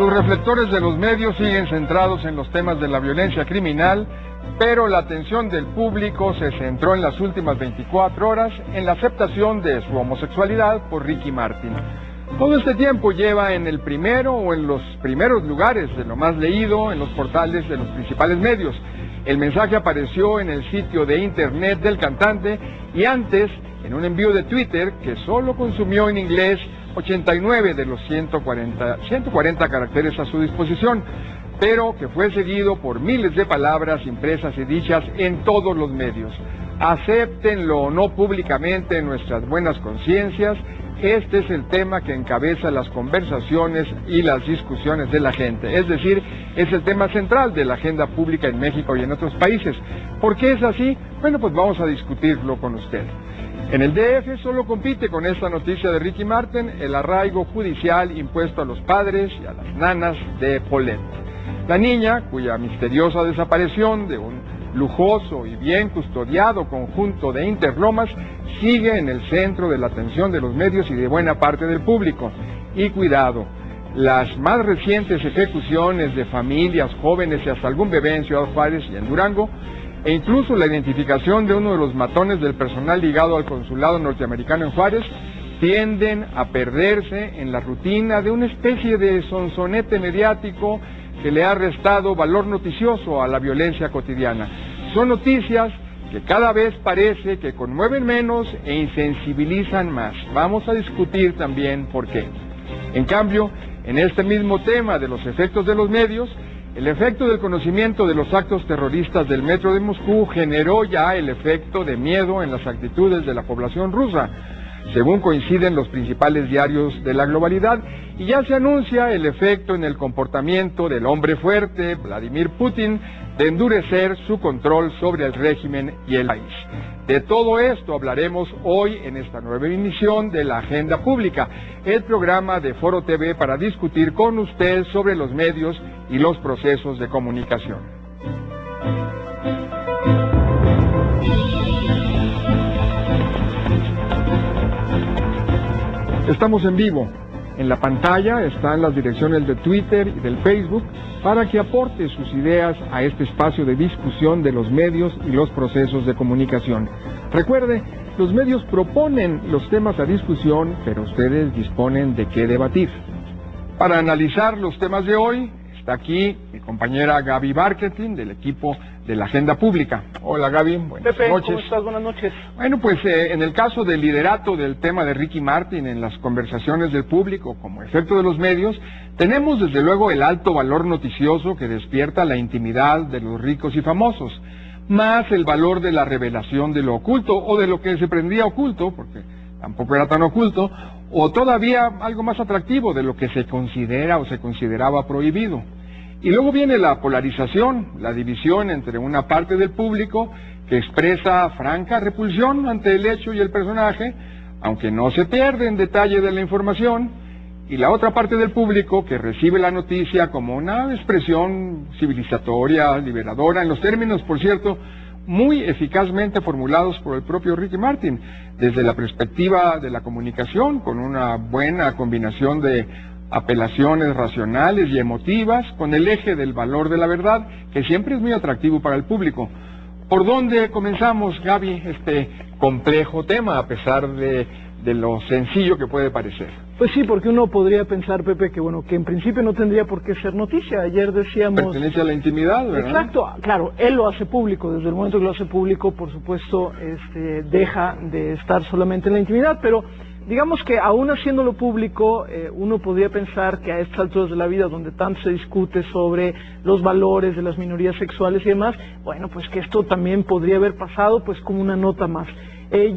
Los reflectores de los medios siguen centrados en los temas de la violencia criminal, pero la atención del público se centró en las últimas 24 horas en la aceptación de su homosexualidad por Ricky Martin. Todo este tiempo lleva en el primero o en los primeros lugares de lo más leído en los portales de los principales medios. El mensaje apareció en el sitio de internet del cantante y antes en un envío de Twitter que solo consumió en inglés 89 de los 140 caracteres a su disposición, pero que fue seguido por miles de palabras impresas y dichas en todos los medios. Acéptenlo o no públicamente en nuestras buenas conciencias, este es el tema que encabeza las conversaciones y las discusiones de la gente, es decir, es el tema central de la agenda pública en México y en otros países. ¿Por qué es así? Bueno, pues vamos a discutirlo con usted. En el DF solo compite con esta noticia de Ricky Martin el arraigo judicial impuesto a los padres y a las nanas de Paulette. La niña, cuya misteriosa desaparición de un lujoso y bien custodiado conjunto de Interlomas, sigue en el centro de la atención de los medios y de buena parte del público. Y cuidado, las más recientes ejecuciones de familias, jóvenes y hasta algún bebé en Ciudad Juárez y en Durango, e incluso la identificación de uno de los matones del personal ligado al consulado norteamericano en Juárez, tienden a perderse en la rutina de una especie de sonsonete mediático que le ha restado valor noticioso a la violencia cotidiana. Son noticias que cada vez parece que conmueven menos e insensibilizan más. Vamos a discutir también por qué. En cambio, en este mismo tema de los efectos de los medios, el efecto del conocimiento de los actos terroristas del metro de Moscú generó ya el efecto de miedo en las actitudes de la población rusa, según coinciden los principales diarios de la globalidad, y ya se anuncia el efecto en el comportamiento del hombre fuerte, Vladimir Putin, de endurecer su control sobre el régimen y el país. De todo esto hablaremos hoy en esta nueva emisión de la Agenda Pública, el programa de Foro TV para discutir con usted sobre los medios y los procesos de comunicación. Estamos en vivo. En la pantalla están las direcciones de Twitter y del Facebook para que aporte sus ideas a este espacio de discusión de los medios y los procesos de comunicación. Recuerde, los medios proponen los temas a discusión, pero ustedes disponen de qué debatir. Para analizar los temas de hoy, está aquí mi compañera Gaby Marketing del equipo de la Agenda Pública. Hola Gaby, buenas Pepe, noches. ¿cómo estás? Buenas noches. Bueno, pues en el caso del liderato del tema de Ricky Martin en las conversaciones del público como efecto de los medios, tenemos desde luego el alto valor noticioso que despierta la intimidad de los ricos y famosos, más el valor de la revelación de lo oculto o de lo que se prendía oculto, porque tampoco era tan oculto, o todavía algo más atractivo de lo que se considera o se consideraba prohibido. Y luego viene la polarización, la división entre una parte del público que expresa franca repulsión ante el hecho y el personaje, aunque no se pierde en detalle de la información, y la otra parte del público que recibe la noticia como una expresión civilizatoria, liberadora, en los términos, por cierto, muy eficazmente formulados por el propio Ricky Martin, desde la perspectiva de la comunicación, con una buena combinación de apelaciones racionales y emotivas, con el eje del valor de la verdad, que siempre es muy atractivo para el público. ¿Por dónde comenzamos, Gaby, este complejo tema, a pesar de lo sencillo que puede parecer? Pues sí, porque uno podría pensar, Pepe, que bueno, que en principio no tendría por qué ser noticia. Ayer decíamos... Pertenece a la intimidad, ¿verdad? Exacto, claro, él lo hace público. Desde el momento que lo hace público, por supuesto, deja de estar solamente en la intimidad, pero digamos que aún haciéndolo público, uno podría pensar que a estas alturas de la vida, donde tanto se discute sobre los valores de las minorías sexuales y demás, bueno, pues que esto también podría haber pasado pues como una nota más.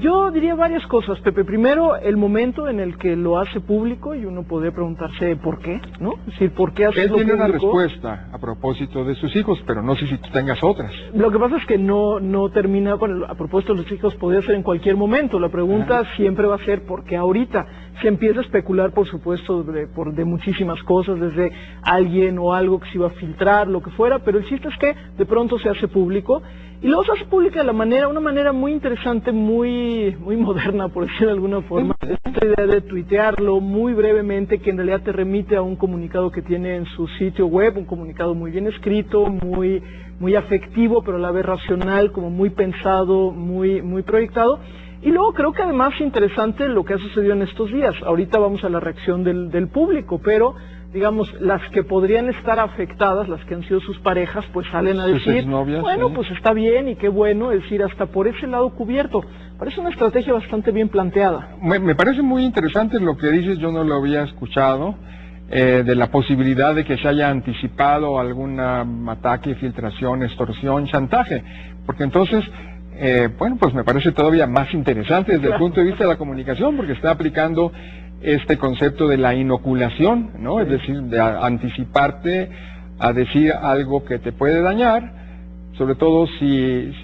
Yo diría varias cosas, Pepe. Primero, el momento en el que lo hace público, y uno podría preguntarse por qué, ¿no? Es decir, ¿por qué hace público? Él tiene una respuesta a propósito de sus hijos, pero no sé si tú tengas otras. Lo que pasa es que no termina, bueno, a propósito de los hijos, podría ser en cualquier momento. La pregunta siempre va a ser ¿por qué ahorita? Se empieza a especular, por supuesto, de muchísimas cosas, desde alguien o algo que se iba a filtrar, lo que fuera, pero el chiste es que de pronto se hace público. y luego se hace pública de una manera muy interesante, muy moderna, por decirlo de alguna forma. Esta idea de tuitearlo muy brevemente, que en realidad te remite a un comunicado que tiene en su sitio web, un comunicado muy bien escrito, muy afectivo, pero a la vez racional, como muy pensado, muy proyectado. Y luego creo que además es interesante lo que ha sucedido en estos días. Ahorita vamos a la reacción del público, pero digamos, las que podrían estar afectadas, las que han sido sus parejas, pues salen a decir, bueno, pues está bien y qué bueno, es decir, hasta por ese lado cubierto. Parece una estrategia bastante bien planteada. Me parece muy interesante lo que dices, yo no lo había escuchado, de la posibilidad de que se haya anticipado algún ataque, filtración, extorsión, chantaje, porque entonces, bueno, pues me parece todavía más interesante desde el punto de vista de la comunicación, porque está aplicando este concepto de la inoculación, ¿no? Es decir, de anticiparte a decir algo que te puede dañar, sobre todo si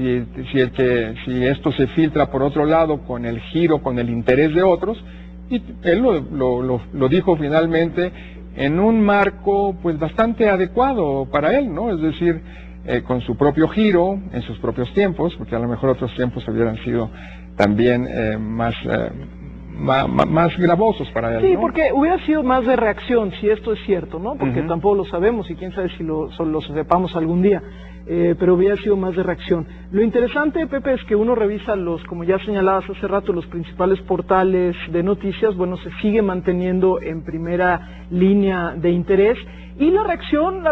esto se filtra por otro lado con el giro, con el interés de otros, y él lo dijo finalmente en un marco pues bastante adecuado para él, ¿no? Es decir, con su propio giro, en sus propios tiempos, porque a lo mejor otros tiempos hubieran sido también más gravosos para él. Sí, ¿no? porque hubiera sido más de reacción, si esto es cierto, ¿no? Porque tampoco lo sabemos y quién sabe si lo sepamos algún día. Pero hubiera sido más de reacción. Lo interesante, Pepe, es que uno revisa como ya señalabas hace rato, los principales portales de noticias, bueno, se sigue manteniendo en primera línea de interés, y la reacción ha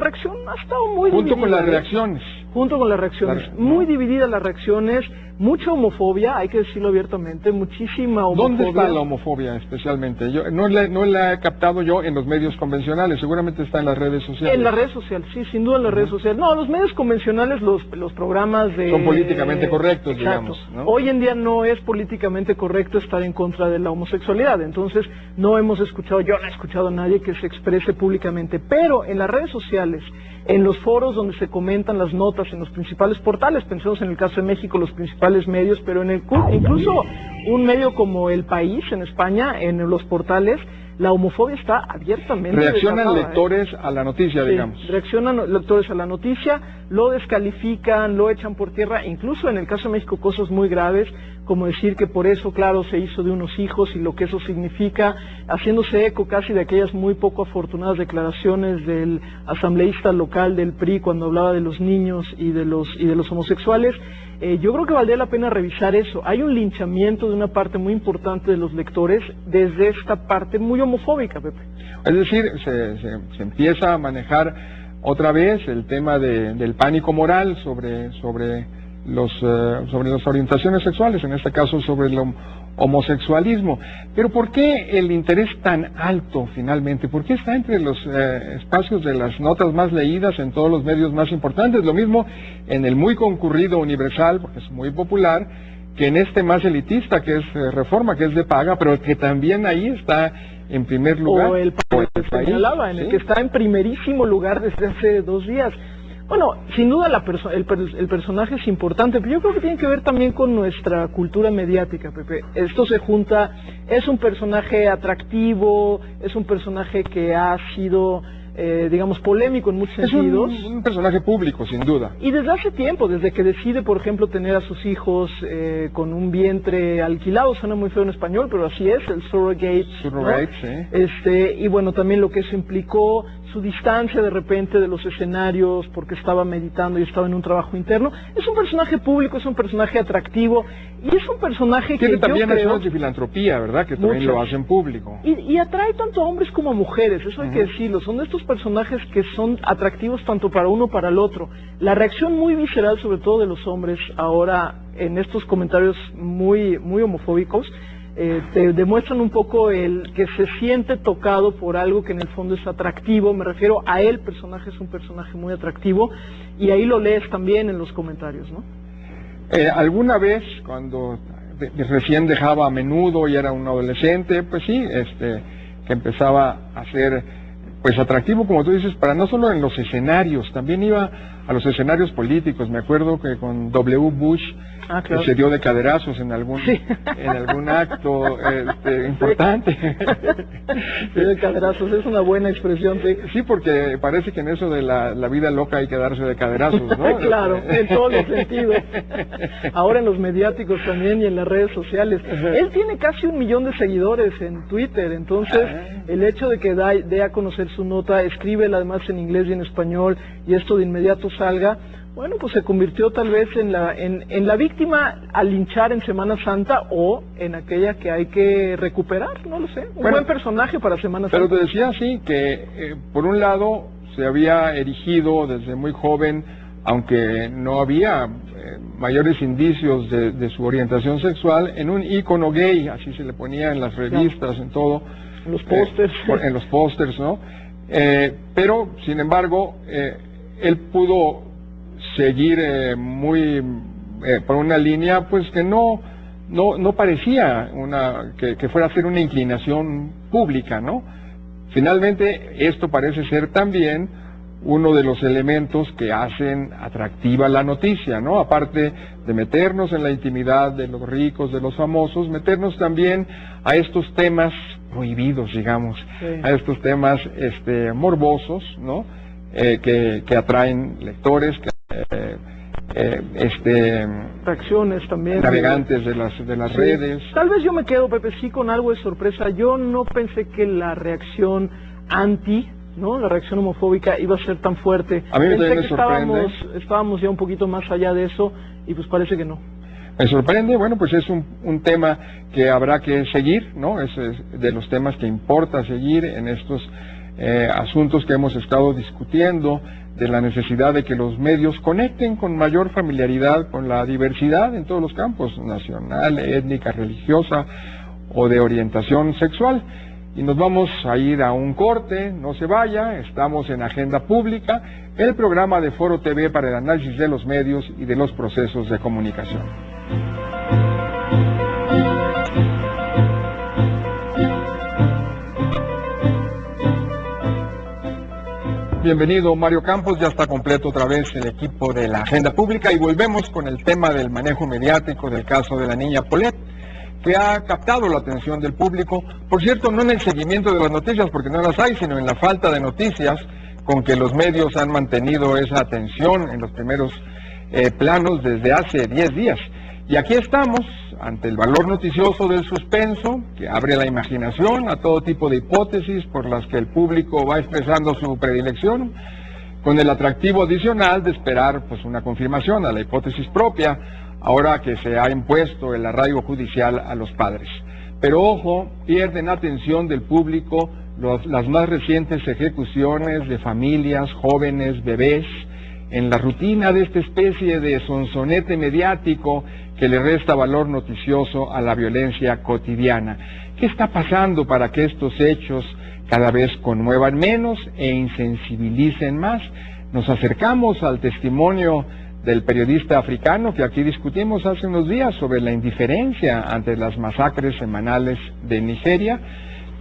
estado muy dividida. Junto con las reacciones. Junto con las reacciones. Muy divididas las reacciones, mucha homofobia, hay que decirlo abiertamente, muchísima homofobia. ¿Dónde está la homofobia especialmente? Yo no la he captado yo en los medios convencionales, seguramente está en las redes sociales. En las redes sociales, sí, sin duda en las redes sociales. No, los medios convencionales, los programas de... Son políticamente correctos, exacto, digamos, ¿no? Hoy en día no es políticamente correcto estar en contra de la homosexualidad, entonces yo no he escuchado a nadie que se exprese públicamente, pero en las redes sociales, en los foros donde se comentan las notas, en los principales portales, pensemos en el caso de México, los principales medios, pero incluso un medio como El País en España, en los portales, la homofobia está abiertamente reaccionan desatada, lectores a la noticia, sí, digamos. Reaccionan lectores a la noticia, lo descalifican, lo echan por tierra, incluso en el caso de México cosas muy graves, como decir que por eso, claro, se hizo de unos hijos y lo que eso significa, haciéndose eco casi de aquellas muy poco afortunadas declaraciones del asambleísta local del PRI cuando hablaba de los niños y de los homosexuales. Yo creo que valdría la pena revisar eso. Hay un linchamiento de una parte muy importante de los lectores desde esta parte muy homofóbica, Pepe. Es decir, se empieza a manejar otra vez el tema del pánico moral sobre las orientaciones sexuales, en este caso sobre el homosexualismo. Pero ¿por qué el interés tan alto finalmente? ¿Por qué está entre los espacios de las notas más leídas en todos los medios más importantes? Lo mismo en el muy concurrido Universal, porque es muy popular, que en este más elitista, que es Reforma, que es de paga, pero que también ahí está en primer lugar. O el País, señalaba, en el que está en primerísimo lugar desde hace 2 días. Bueno, sin duda el personaje es importante, pero yo creo que tiene que ver también con nuestra cultura mediática, Pepe. Esto se junta, es un personaje atractivo, es un personaje que ha sido, digamos, polémico en muchos sentidos. Es un personaje público, sin duda. Y desde hace tiempo, desde que decide, por ejemplo, tener a sus hijos con un vientre alquilado, suena muy feo en español, pero así es, el surrogate. Surrogate, ¿no? sí. Y bueno, también lo que eso implicó, su distancia de repente de los escenarios porque estaba meditando y estaba en un trabajo interno. Es un personaje público, es un personaje atractivo y es un personaje tiene que también yo creo... acciones de filantropía, ¿verdad? Que también lo hacen público. Y atrae tanto a hombres como a mujeres, eso hay que decirlo. Son de estos personajes que son atractivos tanto para uno como para el otro. La reacción muy visceral, sobre todo de los hombres, ahora en estos comentarios muy homofóbicos, te demuestran un poco el que se siente tocado por algo que en el fondo es atractivo. Me refiero a él, personaje es un personaje muy atractivo, y ahí lo lees también en los comentarios, ¿no? Alguna vez, cuando recién dejaba A Menudo y era un adolescente, pues sí, que empezaba a hacer pues atractivo, como tú dices, para no solo en los escenarios, también iba a los escenarios políticos. Me acuerdo que con W. Bush claro, se dio de caderazos en algún acto importante. Sí, de caderazos, es una buena expresión. Sí, porque parece que en eso de la vida loca hay que darse de caderazos, ¿no? Claro, en todos los sentidos. Ahora en los mediáticos también y en las redes sociales. Él tiene casi 1 millón de seguidores en Twitter, entonces el hecho de que dé a conocer su nota, escríbela además en inglés y en español, y esto de inmediato salga, bueno, pues se convirtió tal vez en la víctima a linchar en Semana Santa, o en aquella que hay que recuperar, no lo sé, un buen personaje para Semana Santa. Pero te decía así que, por un lado, se había erigido desde muy joven, aunque no había mayores indicios de su orientación sexual, en un ícono gay, así se le ponía en las revistas, en todo. En los pósters. En los pósters, ¿no? Pero, sin embargo, él pudo seguir por una línea pues que no parecía que fuera a ser una inclinación pública, ¿no? Finalmente, esto parece ser también uno de los elementos que hacen atractiva la noticia, ¿no? Aparte de meternos en la intimidad de los ricos, de los famosos, meternos también a estos temas prohibidos, digamos, a estos temas morbosos, ¿no? Que atraen lectores, reacciones también, navegantes de las redes. Tal vez yo me quedo, Pepe, sí, con algo de sorpresa. Yo no pensé que la reacción la reacción homofóbica iba a ser tan fuerte. A mí pensé me sorprende. Estábamos ya un poquito más allá de eso, y pues parece que no. Me sorprende. Bueno, pues es un tema que habrá que seguir, ¿no? Es de los temas que importa seguir en estos asuntos que hemos estado discutiendo, de la necesidad de que los medios conecten con mayor familiaridad con la diversidad en todos los campos, nacional, étnica, religiosa o de orientación sexual. Y nos vamos a ir a un corte, no se vaya, estamos en Agenda Pública, el programa de Foro TV para el análisis de los medios y de los procesos de comunicación. Bienvenido, Mario Campos. Ya está completo otra vez el equipo de la Agenda Pública y volvemos con el tema del manejo mediático del caso de la niña Paulette, que ha captado la atención del público. Por cierto, no en el seguimiento de las noticias, porque no las hay, sino en la falta de noticias con que los medios han mantenido esa atención en los primeros planos desde hace 10 días. Y aquí estamos, ante el valor noticioso del suspenso, que abre la imaginación a todo tipo de hipótesis por las que el público va expresando su predilección, con el atractivo adicional de esperar pues una confirmación a la hipótesis propia, ahora que se ha impuesto el arraigo judicial a los padres. Pero ojo, pierden atención del público las más recientes ejecuciones de familias, jóvenes, bebés, en la rutina de esta especie de sonsonete mediático que le resta valor noticioso a la violencia cotidiana. ¿Qué está pasando para que estos hechos cada vez conmuevan menos e insensibilicen más? Nos acercamos al testimonio del periodista africano que aquí discutimos hace unos días sobre la indiferencia ante las masacres semanales de Nigeria.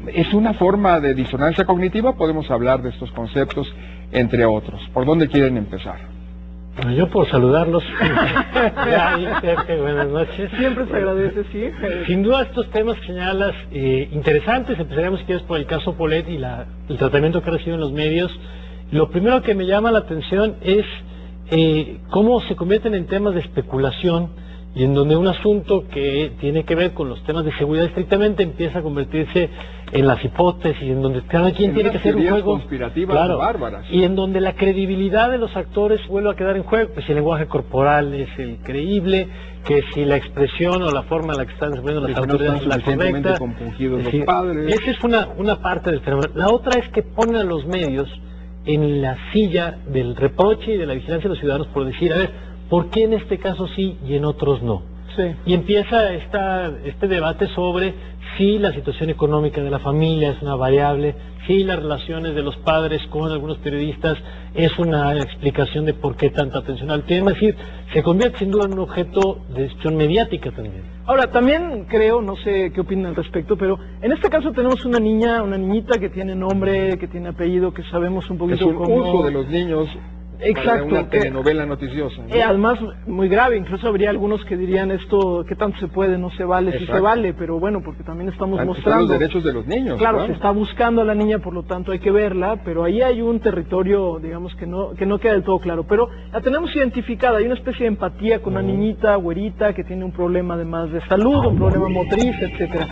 Es una forma de disonancia cognitiva, podemos hablar de estos conceptos, entre otros. ¿Por dónde quieren empezar? Bueno, yo por saludarlos. Buenas noches. Siempre se agradece, sí. Sin duda estos temas que señalas interesantes. Empezaríamos si quieres por el caso Paulette y el tratamiento que ha recibido en los medios. Lo primero que me llama la atención es cómo se convierten en temas de especulación, y en donde un asunto que tiene que ver con los temas de seguridad estrictamente empieza a convertirse en las hipótesis, en donde cada quien tiene que hacer un juego conspirativas bárbaras, y en donde la credibilidad de los actores vuelve a quedar en juego. Pues si el lenguaje corporal es el creíble, que si la expresión o la forma en la que están expresando las autoridades es la correcta. Compungidos los padres. Esa es una parte del fenómeno. La otra es que ponen a los medios en la silla del reproche y de la vigilancia de los ciudadanos por decir, a ver, ¿por qué en este caso sí y en otros no? Sí. Y empieza este debate sobre si la situación económica de la familia es una variable, si las relaciones de los padres con algunos periodistas es una explicación de por qué tanta atención al tema. Es decir, se convierte sin duda en un objeto de discusión mediática también. Ahora, también creo, no sé qué opinan al respecto, pero en este caso tenemos una niñita que tiene nombre, que tiene apellido, que sabemos un poquito Es un cómo... uso de los niños. Exacto, Para una telenovela noticiosa, ¿no? Además, muy grave, incluso habría algunos que dirían esto, ¿qué tanto se puede? No se vale, sí se vale, pero bueno, porque también estamos mostrando... los derechos de los niños. Claro, se está buscando a la niña, por lo tanto hay que verla, pero ahí hay un territorio, digamos, que no queda del todo claro, pero la tenemos identificada, hay una especie de empatía con una niñita, güerita, que tiene un problema además de salud, un problema motriz, etcétera.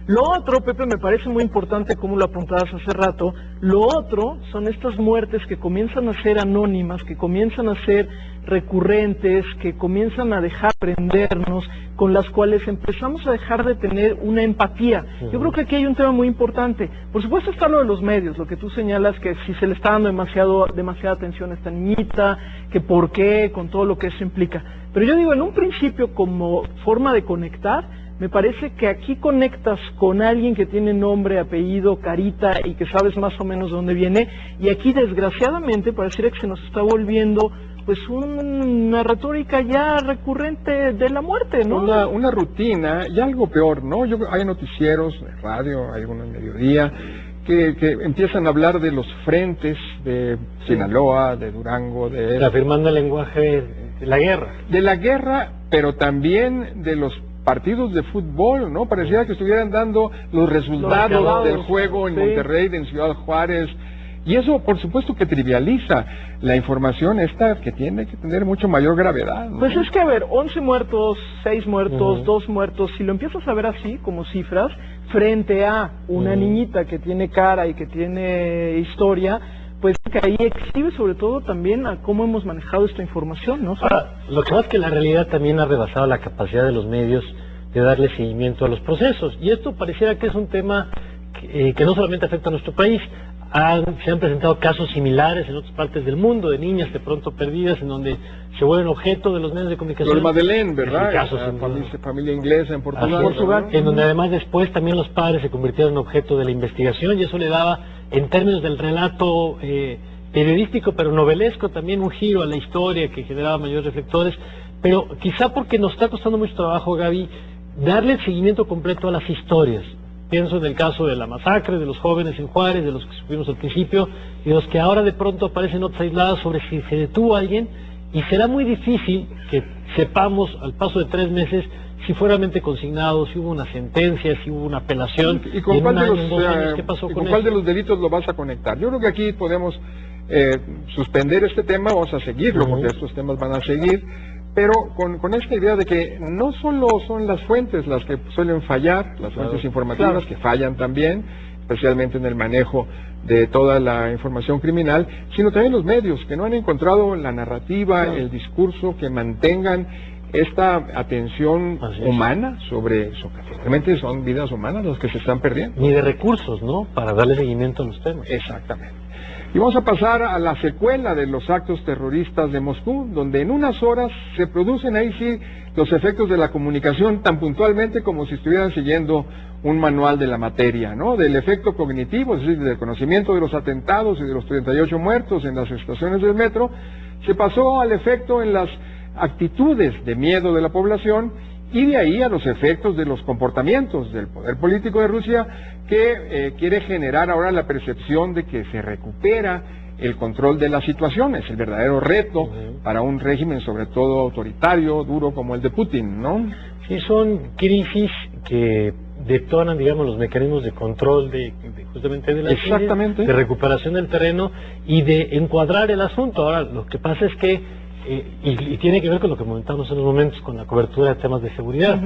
Lo otro, Pepe, me parece muy importante, como lo apuntabas hace rato, lo otro son estas muertes que comienzan a ser anónimas, que comienzan a ser recurrentes, que comienzan a dejar prendernos, con las cuales empezamos a dejar de tener una empatía. Yo creo que aquí hay un tema muy importante. Por supuesto está lo de los medios, lo que tú señalas, que si se le está dando demasiada atención a esta niñita, que por qué, con todo lo que eso implica. Pero yo digo, en un principio, como forma de conectar, me parece que aquí conectas con alguien que tiene nombre, apellido, carita y que sabes más o menos de dónde viene, y aquí desgraciadamente pareciera que se nos está volviendo pues una retórica ya recurrente de la muerte, ¿no? Una rutina y algo peor, ¿no? Hay noticieros de radio, hay algunos en mediodía, que empiezan a hablar de los frentes de Sinaloa, de Durango, afirmando el lenguaje de la guerra. De la guerra, pero también de los partidos de fútbol, ¿no? Parecía que estuvieran dando los resultados del juego en Monterrey, en Ciudad Juárez, y eso por supuesto que trivializa la información esta que tiene que tener mucho mayor gravedad, ¿no? Pues es que, a ver, 11 muertos, 6 muertos, 2 muertos, si lo empiezas a ver así, como cifras, frente a una niñita que tiene cara y que tiene historia, pues que ahí exhibe sobre todo también a cómo hemos manejado esta información, ¿no? Ahora, lo que pasa es que la realidad también ha rebasado la capacidad de los medios de darle seguimiento a los procesos, y esto pareciera que es un tema que no solamente afecta a nuestro país. Se han presentado casos similares en otras partes del mundo, de niñas de pronto perdidas, en donde se vuelven objeto de los medios de comunicación. Lo de Madeleine, ¿verdad? Casos familia inglesa en Portugal. En donde además después también los padres se convirtieron en objeto de la investigación, y eso le daba, en términos del relato periodístico, pero novelesco, también un giro a la historia que generaba mayores reflectores. Pero quizá porque nos está costando mucho trabajo, Gaby, darle el seguimiento completo a las historias. Pienso en el caso de la masacre de los jóvenes en Juárez, de los que supimos al principio, y de los que ahora de pronto aparecen notas aisladas sobre si se detuvo a alguien, y será muy difícil que sepamos al paso de 3 meses si fue realmente consignado, si hubo una sentencia, si hubo una apelación, y con cuál ¿qué pasó con cuál de los delitos lo vas a conectar. Yo creo que aquí podemos suspender este tema, vamos a seguirlo, porque estos temas van a seguir, pero con esta idea de que no solo son las fuentes las que suelen fallar, las fuentes informativas que fallan también, especialmente en el manejo de toda la información criminal, sino también los medios, que no han encontrado la narrativa, el discurso que mantengan esta atención humana sobre realmente son vidas humanas las que se están perdiendo. Ni de recursos, ¿no?, para darle seguimiento a los temas. Exactamente. Y vamos a pasar a la secuela de los actos terroristas de Moscú, donde en unas horas se producen ahí sí los efectos de la comunicación tan puntualmente como si estuvieran siguiendo un manual de la materia, ¿no? Del efecto cognitivo, es decir, del conocimiento de los atentados y de los 38 muertos en las estaciones del metro, se pasó al efecto en las actitudes de miedo de la población, y de ahí a los efectos de los comportamientos del poder político de Rusia, que quiere generar ahora la percepción de que se recupera el control de la situación. Es el verdadero reto para un régimen sobre todo autoritario, duro como el de Putin, ¿no? Sí, son crisis que detonan, digamos, los mecanismos de control justamente de la crisis, de recuperación del terreno y de encuadrar el asunto. Ahora, lo que pasa es que y tiene que ver con lo que comentamos en unos momentos con la cobertura de temas de seguridad.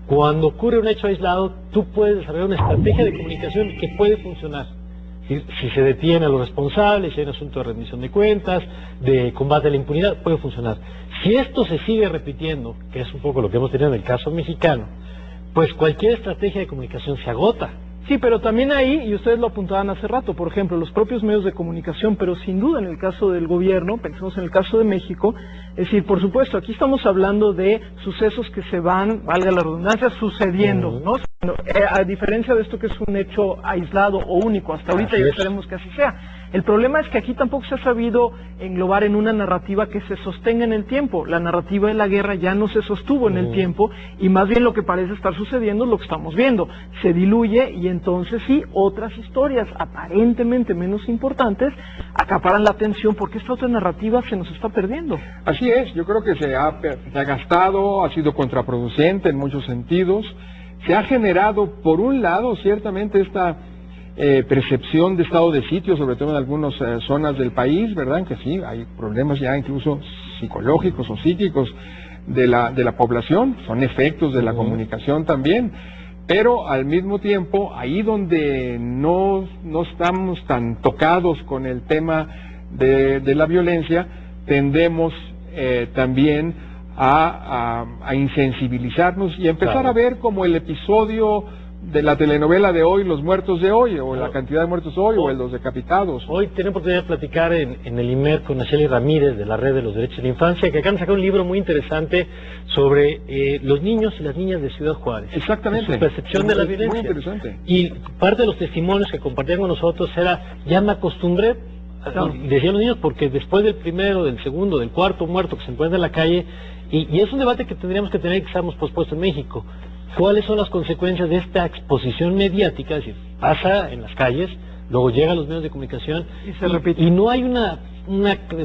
Cuando ocurre un hecho aislado, tú puedes desarrollar una estrategia de comunicación que puede funcionar. Si se detiene a los responsables, si hay un asunto de rendición de cuentas, de combate a la impunidad, puede funcionar. Si esto se sigue repitiendo, que es un poco lo que hemos tenido en el caso mexicano, pues cualquier estrategia de comunicación se agota. Sí, pero también ahí, y ustedes lo apuntaban hace rato, por ejemplo, los propios medios de comunicación, pero sin duda en el caso del gobierno, pensemos en el caso de México, es decir, por supuesto, aquí estamos hablando de sucesos que se van, valga la redundancia, sucediendo, ¿no? A diferencia de esto que es un hecho aislado o único, hasta ahorita ya esperemos que así sea. El problema es que aquí tampoco se ha sabido englobar en una narrativa que se sostenga en el tiempo. La narrativa de la guerra ya no se sostuvo en el tiempo y más bien lo que parece estar sucediendo es lo que estamos viendo. Se diluye y entonces sí, otras historias aparentemente menos importantes acaparan la atención porque esta otra narrativa se nos está perdiendo. Así es, yo creo que se ha gastado, ha sido contraproducente en muchos sentidos. Se ha generado, por un lado, ciertamente esta percepción de estado de sitio, sobre todo en algunas zonas del país, ¿verdad? Que sí, hay problemas ya incluso psicológicos o psíquicos de la población, son efectos de la comunicación también, pero al mismo tiempo, ahí donde no estamos tan tocados con el tema de la violencia, tendemos también a insensibilizarnos y empezar a ver como el episodio de la telenovela de hoy, los muertos de hoy, o la cantidad de muertos hoy, o los decapitados. Hoy tenemos oportunidad de platicar en el IMER con Nacheli Ramírez de la Red de los Derechos de la Infancia, que acaban de sacar un libro muy interesante sobre los niños y las niñas de Ciudad Juárez. Exactamente. Su percepción de la violencia. Muy interesante. Y parte de los testimonios que compartían con nosotros era, ya me acostumbré, decían los niños, porque después del primero, del segundo, del cuarto muerto que se encuentra en la calle, y es un debate que tendríamos que tener, que estamos pospuestos en México. ¿Cuáles son las consecuencias de esta exposición mediática? Es decir, pasa en las calles, luego llega a los medios de comunicación y se repite. Y no hay una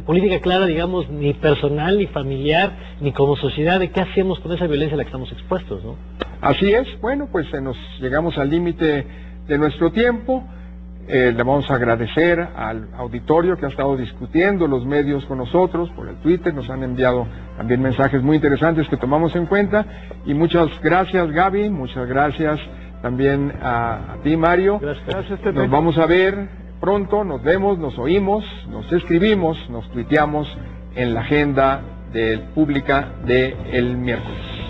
política clara, digamos, ni personal, ni familiar, ni como sociedad, de qué hacemos con esa violencia a la que estamos expuestos, ¿no? Así es. Bueno, pues llegamos al límite de nuestro tiempo. Le vamos a agradecer al auditorio que ha estado discutiendo, los medios con nosotros, por el Twitter, nos han enviado también mensajes muy interesantes que tomamos en cuenta, y muchas gracias, Gaby, muchas gracias también a ti, Mario. Gracias, Pepe. Nos vamos a ver pronto, nos vemos, nos oímos, nos escribimos, nos tuiteamos en la agenda pública del miércoles.